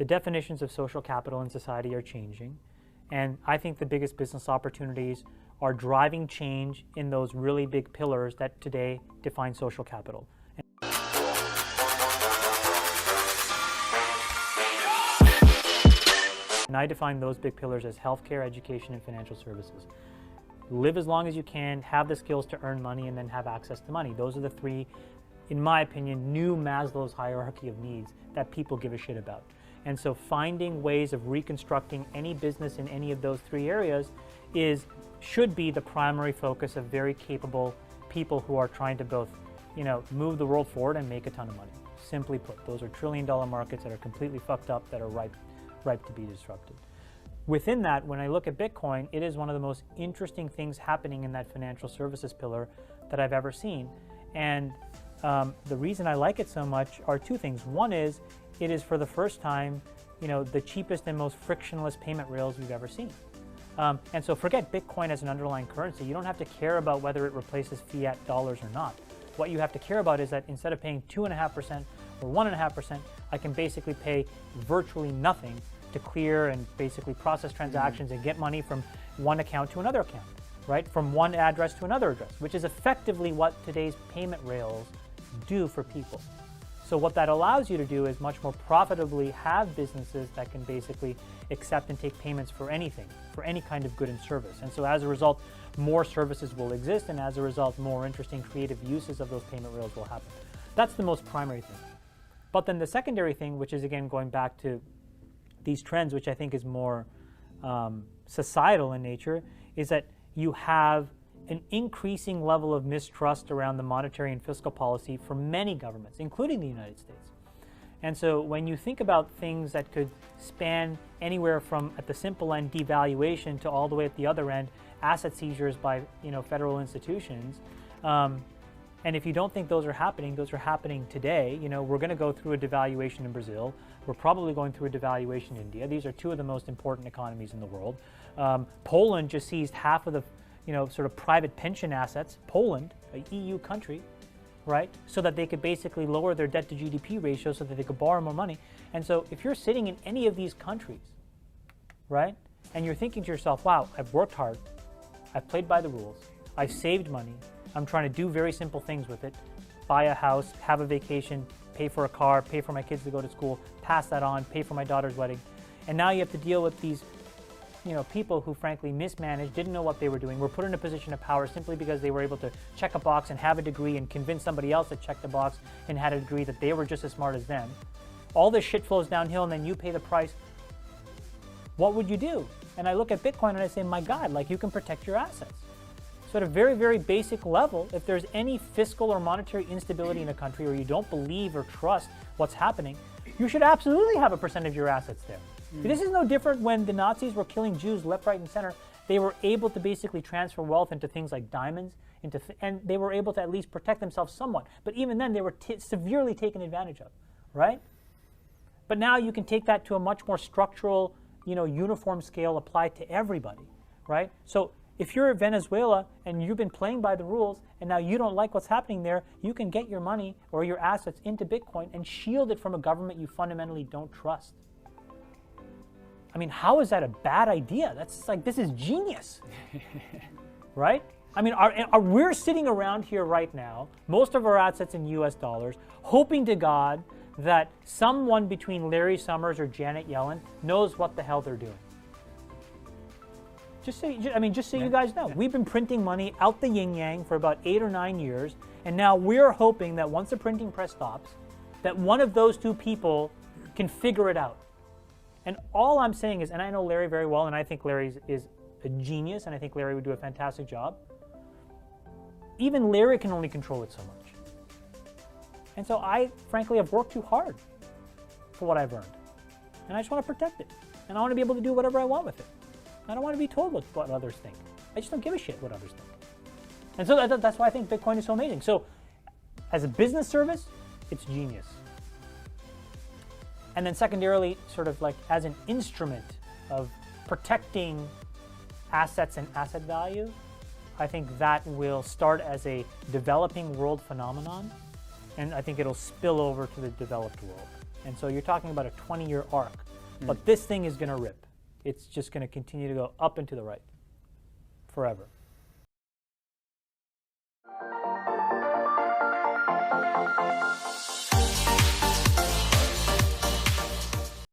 the definitions of social capital in society are changing. And I think the biggest business opportunities are driving change in those really big pillars that today define social capital. And I define those big pillars as healthcare, education, and financial services. Live as long as you can, have the skills to earn money, and then have access to money. Those are the three, in my opinion, new Maslow's hierarchy of needs that people give a shit about. And so finding ways of reconstructing any business in any of those three areas should be the primary focus of very capable people who are trying to both, move the world forward and make a ton of money. Simply put, those are trillion-dollar markets that are completely fucked up, that are ripe to be disrupted. Within that, when I look at Bitcoin, it is one of the most interesting things happening in that financial services pillar that I've ever seen. And the reason I like it so much are two things. One is, it is for the first time, the cheapest and most frictionless payment rails we've ever seen. And so forget Bitcoin as an underlying currency. You don't have to care about whether it replaces fiat dollars or not. What you have to care about is that instead of paying 2.5% or 1.5%, I can basically pay virtually nothing to clear and basically process transactions and get money from one account to another account, right? From one address to another address, which is effectively what today's payment rails do for people. So what that allows you to do is much more profitably have businesses that can basically accept and take payments for anything, for any kind of good and service. And so as a result, more services will exist, and as a result, more interesting creative uses of those payment rails will happen. That's the most primary thing. But then the secondary thing, which is again going back to these trends, which I think is more societal in nature, is that you have an increasing level of mistrust around the monetary and fiscal policy for many governments, including the United States. And so when you think about things that could span anywhere from, at the simple end, devaluation, to all the way at the other end, asset seizures by federal institutions, and if you don't think those are happening today. We're going to go through a devaluation in Brazil. We're probably going through a devaluation in India. These are two of the most important economies in the world. Poland just seized half of the sort of private pension assets, Poland, an EU country, right? So that they could basically lower their debt to GDP ratio so that they could borrow more money. And so if you're sitting in any of these countries, right, and you're thinking to yourself, wow, I've worked hard, I've played by the rules, I've saved money, I'm trying to do very simple things with it, buy a house, have a vacation, pay for a car, pay for my kids to go to school, pass that on, pay for my daughter's wedding. And now you have to deal with these people who frankly mismanaged, didn't know what they were doing, were put in a position of power simply because they were able to check a box and have a degree and convince somebody else that checked the box and had a degree that they were just as smart as them. All this shit flows downhill and then you pay the price. What would you do? And I look at Bitcoin and I say, my God, you can protect your assets. So at a very, very basic level, if there's any fiscal or monetary instability in a country, or you don't believe or trust what's happening, you should absolutely have a percent of your assets there. This is no different when the Nazis were killing Jews left, right, and center. They were able to basically transfer wealth into things like diamonds, and they were able to at least protect themselves somewhat. But even then, they were severely taken advantage of, right? But now you can take that to a much more structural, uniform scale applied to everybody, right? So if you're Venezuela and you've been playing by the rules and now you don't like what's happening there, you can get your money or your assets into Bitcoin and shield it from a government you fundamentally don't trust. I mean, how is that a bad idea? That's this is genius, right? I mean, we're sitting around here right now, most of our assets in US dollars, hoping to God that someone between Larry Summers or Janet Yellen knows what the hell they're doing. Just so you guys know, we've been printing money out the yin-yang for about 8 or 9 years, and now we're hoping that once the printing press stops, that one of those two people can figure it out. And all I'm saying is, and I know Larry very well, and I think Larry is a genius, and I think Larry would do a fantastic job. Even Larry can only control it so much. And so I, frankly, have worked too hard for what I've earned. And I just want to protect it. And I want to be able to do whatever I want with it. I don't want to be told what others think. I just don't give a shit what others think. And so that's why I think Bitcoin is so amazing. So as a business service, it's genius. And then secondarily, sort of as an instrument of protecting assets and asset value, I think that will start as a developing world phenomenon, and I think it'll spill over to the developed world. And so you're talking about a 20-year arc. But this thing is going to rip. It's just going to continue to go up and to the right forever.